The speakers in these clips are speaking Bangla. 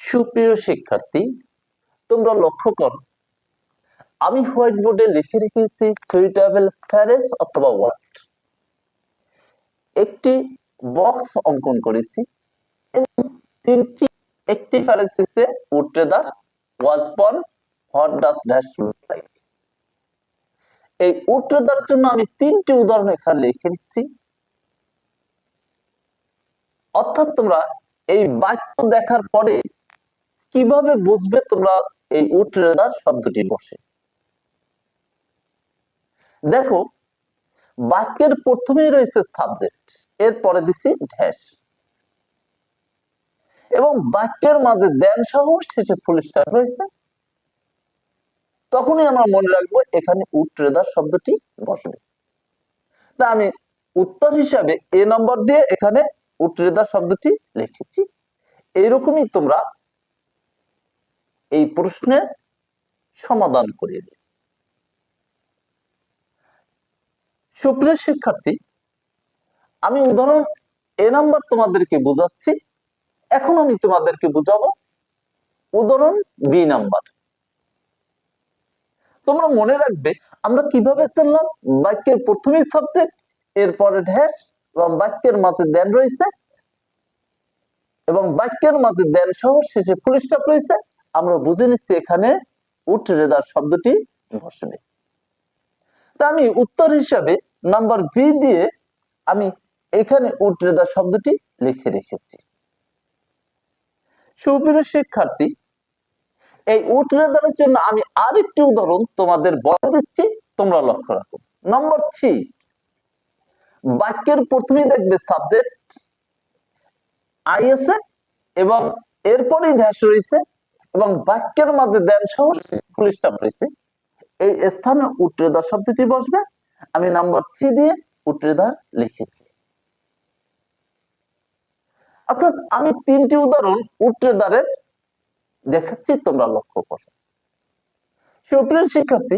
সুপ্রিয় শিক্ষার্থী, তোমরা লক্ষ্য করো, আমি হোয়াইট বোর্ডে লিখে রেখেছি সুইটেবল ফ্যারেজ অথবা ওয়াট। একটি বক্স অঙ্কন করেছি এবং তিনটি একটি ফ্যারেসিসে উট্রেদার was born what does dash look like. এই উট্রেদার জন্য আমি তিনটি উদাহরণ এখানে লিখে নিচ্ছি। অর্থাৎ তোমরা এই বাক্য দেখার পরে কিভাবে বুঝবে তোমরা এই উট্রেদার শব্দটি বসে। দেখো, বাক্যের প্রথমেই রয়েছে সাবজেক্ট, এরপরে দিছি ড্যাশ এবং বাক্যের মাঝে দেন সহ শেষে ফুল স্টপ রয়েছে। তখনই আমরা মনে রাখবো এখানে উট্রেদার শব্দটি বসবে। তা আমি উত্তর হিসাবে এ নম্বর দিয়ে এখানে উট্রেদার শব্দটি লিখেছি। এইরকমই তোমরা এই প্রশ্নের সমাধান করিয়ে দিবে। সুপ্রিয় শিক্ষার্থী, আমি উদাহরণ এ নাম্বার তোমাদেরকে বোঝাচ্ছি। এখন আমি তোমাদেরকে বুঝাবো উদাহরণ বি নাম্বার। তোমরা মনে রাখবে আমরা কিভাবে চললাম, বাক্যের প্রথমেই সাবজেক্ট, এরপরে ড্যাশ এবং বাক্যের মাঝে দেন রয়েছে এবং বাক্যের মাঝে দেন সহ শেষে ফুল স্টপ রয়েছে। আমরা বুঝে নিচ্ছি এখানে উট্রেদার শব্দটি বসবে। তা আমি উত্তর হিসাবে নাম্বার বি দিয়ে আমি এখানে উট্রেদার শব্দটি লিখে রেখেছি। সুপ্রিয় শিক্ষার্থী, এই উট্রেদারের জন্য আমি আরেকটি উদাহরণ তোমাদের বলে দিচ্ছি, তোমরা লক্ষ্য রাখো। নম্বর 3, বাক্যের প্রথমে দেখবে সাবজেক্ট আইএসএ এবং এরপরেই ড্যাশ রয়েছে এবং বাক্যের মাঝে দেন সহ ফুল স্টপ রয়েছে। এই স্থানে উট্রেদার শব্দটি বসবে। আমি নাম্বার 3 দিয়ে উট্রেদার লিখেছি। অর্থাৎ আমি তিনটি উদাহরণ উট্রেদারের দেখাচ্ছি, তোমরা লক্ষ্য করো। সুপ্রিয় শিক্ষার্থী,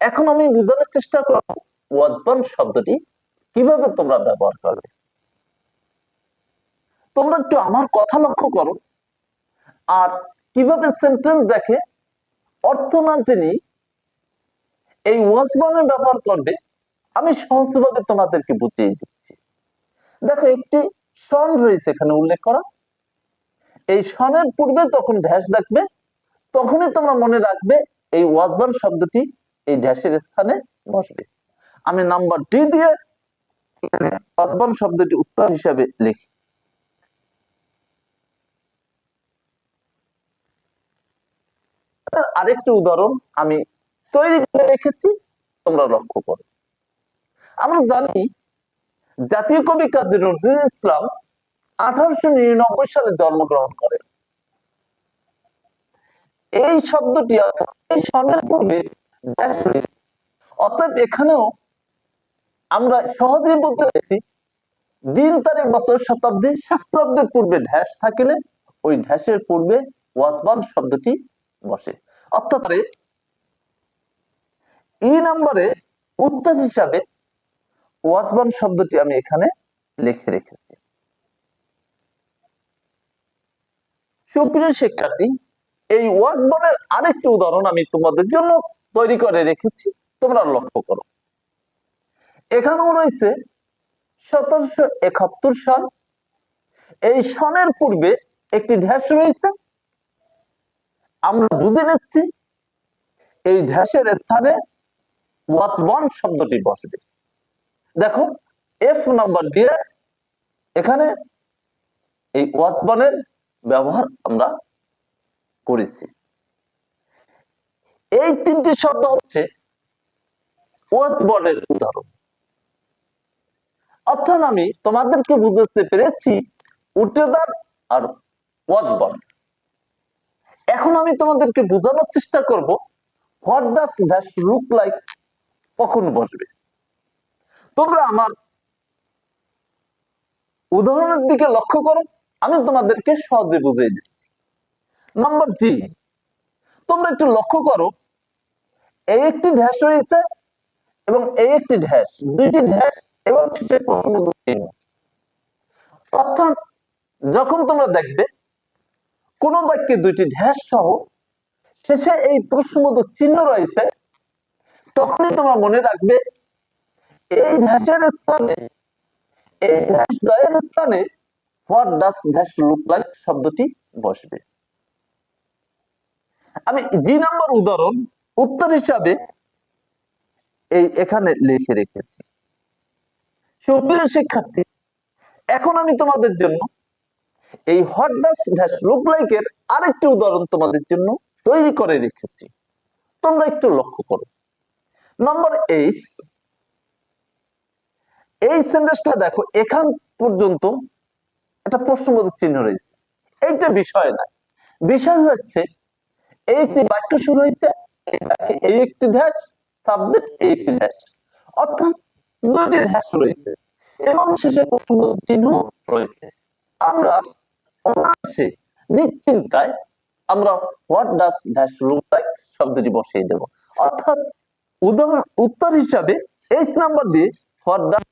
এখন আমি বোঝানোর চেষ্টা করব ওয়াজ বর্ন শব্দটি কিভাবে তোমরা ব্যবহার করবে। তোমরা একটু আমার কথা লক্ষ্য করো আর কিভাবে সেন্টেন্স দেখে অর্থ না জেনে এই ওয়াজ বর্নের ব্যবহার করবে আমি সহজভাবে তোমাদেরকে বুঝিয়ে দিচ্ছি। দেখো, একটি সন রয়েছে এখানে উল্লেখ করা। এই সনের পূর্বে যখন ড্যাশ দেখবে তখনই তোমরা মনে রাখবে এই ওয়াজ বর্ন শব্দটি এই ড্যাশের স্থানে বসবে। আমি নাম্বার ডি দিয়ে ওয়াজ বর্ন শব্দটি উত্তর হিসাবে লিখি। আরেকটি উদাহরণ আমি তৈরি করে রেখেছি, তোমরা লক্ষ্য করো। আমরা জানি জাতীয় কবি কাজী নজরুল ইসলাম 1899 সালে জন্মগ্রহণ করেন। এই শব্দটি এই সনের পূর্বে অর্থাৎ এখানেও আমরা সহজেই বলতে পারছি দিন তারিখ বছর শতাব্দী সহস্রাব্দের পূর্বে ড্যাশ থাকলে ওই ড্যাশের পূর্বে ওয়াজ বর্ন শব্দটি বসে। অর্থাৎ ই নাম্বারে উত্তর হিসাবে ওয়াজ বর্ন শব্দটি আমি এখানে লিখে রেখেছি। সুপ্রিয় শিক্ষার্থী, এই ওয়াজ বর্নের আরেকটি উদাহরণ আমি তোমাদের জন্য তৈরি করে রেখেছি, তোমরা লক্ষ্য করো। এখানেও রয়েছে 1771 সাল। এই সনের পূর্বে একটি ড্যাশ রয়েছে। আমরা বুঝে নিচ্ছি এই ড্যাশের স্থানে ওয়াজ বর্ন শব্দটি বসবে। দেখো, এফ নাম্বার দিয়ে এখানে এই ওয়াজ বর্নের ব্যবহার আমরা করেছি। এই তিনটি শব্দ হচ্ছে ওয়াজ বর্নের উদাহরণ। অর্থাৎ আমি তোমাদেরকে বুঝতে পেরেছি উট্রেদার আর ওয়াজ বর্ন। এখন আমি তোমাদেরকে বোঝানোর চেষ্টা করব what does dash look like কখন বসবে। তোমরা আমার উদাহরণের দিকে লক্ষ্য করো, আমি তোমাদেরকে সহজে বুঝিয়ে দিচ্ছি। নাম্বার জি, তোমরা একটু লক্ষ্য করো, এই একটি ড্যাশ রয়েছে এবং এই একটি ড্যাশ, দুইটি ড্যাশ এবং অর্থাৎ যখন তোমরা দেখবে কোন বাক্যে দুইটি ড্যাশ সহ শেষে এই প্রশ্নবোধক চিহ্ন রয়েছে, তখনই তোমরা মনে রাখবে এই ড্যাশের স্থানে, এই ড্যাশ দ্বয়ের স্থানে what does dash look like শব্দটি বসবে। আমি 2 নম্বর উদাহরণ উত্তর হিসাবে এখানে লিখে রেখেছি। সুপ্রিয় শিক্ষার্থী, এখন আমি তোমাদের জন্য এই what does dash look like এর আরেকটি উদাহরণ তোমাদের জন্য তৈরি করে রেখেছি। তোমরা একটু লক্ষ্য করো। নম্বর 8, এই সেন্টেন্সটা দেখো, এখান পর্যন্ত একটা প্রশ্নবোধক চিহ্ন রয়েছে। এইটা বিষয় না, বিষয় হচ্ছে এই একটি বাক্য শুরু হয়েছে, এই একটি ড্যাশ, সাবজেক্ট এই একটি ড্যাশ, অর্থাৎ দুটি ড্যাশ রয়েছে এবং শেষে প্রশ্নবোধক চিহ্ন রয়েছে। আমরা অনায়াসে নিশ্চিন্তায় আমরা what does dash look like শব্দটি বসিয়ে দেব, অর্থাৎ উদাহরণ উত্তর হিসাবে এইচ নাম্বার দিয়ে হোয়াট ডাজ